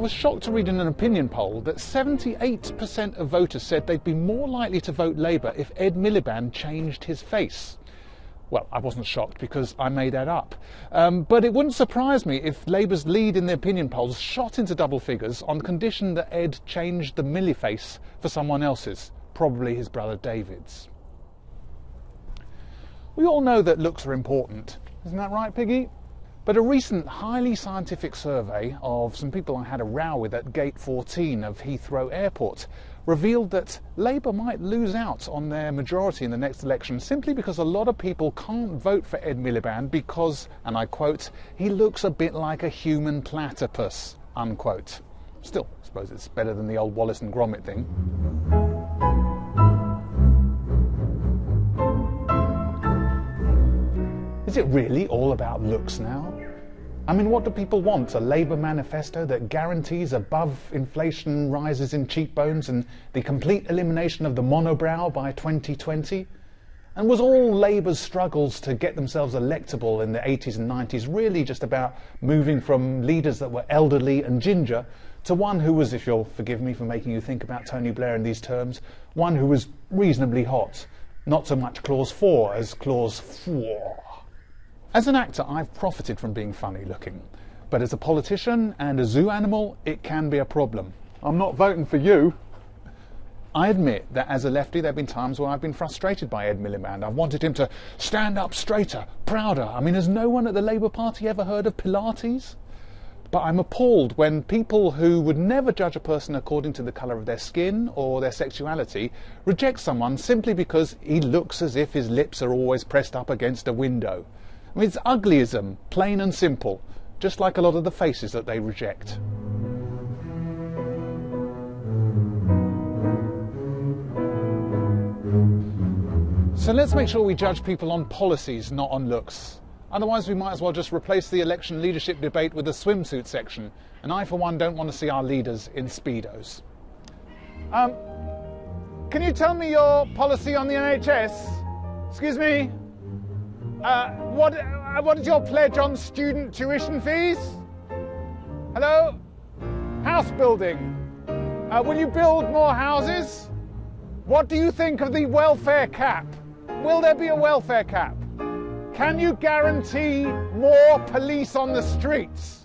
was shocked to read in an opinion poll that 78% of voters said they'd be more likely to vote Labour if Ed Miliband changed his face. Well, I wasn't shocked because I made that up. But it wouldn't surprise me if Labour's lead in the opinion polls shot into double figures on condition that Ed changed the Millie face for someone else's, probably his brother David's. We all know that looks are important. Isn't that right, Piggy? But a recent highly scientific survey of some people I had a row with at Gate 14 of Heathrow Airport revealed that Labour might lose out on their majority in the next election simply because a lot of people can't vote for Ed Miliband because, and I quote, he looks a bit like a human platypus, unquote. Still, I suppose it's better than the old Wallace and Gromit thing. Is it really all about looks now? I mean, what do people want? A Labour manifesto that guarantees above inflation rises in cheekbones and the complete elimination of the monobrow by 2020? And was all Labour's struggles to get themselves electable in the 80s and 90s really just about moving from leaders that were elderly and ginger to one who was, if you'll forgive me for making you think about Tony Blair in these terms, one who was reasonably hot? Not so much clause 4 as clause 4. As an actor, I've profited from being funny looking, but as a politician and a zoo animal, it can be a problem. I'm not voting for you. I admit that as a lefty, there have been times where I've been frustrated by Ed Miliband. I've wanted him to stand up straighter, prouder. I mean, has no one at the Labour Party ever heard of Pilates? But I'm appalled when people who would never judge a person according to the colour of their skin or their sexuality reject someone simply because he looks as if his lips are always pressed up against a window. I mean, it's uglyism, plain and simple, just like a lot of the faces that they reject. So let's make sure we judge people on policies, not on looks. Otherwise, we might as well just replace the election leadership debate with a swimsuit section. And I, for one, don't want to see our leaders in Speedos. Can you tell me your policy on the NHS? Excuse me? What is your pledge on student tuition fees? Hello? House building. Will you build more houses? What do you think of the welfare cap? Will there be a welfare cap? Can you guarantee more police on the streets?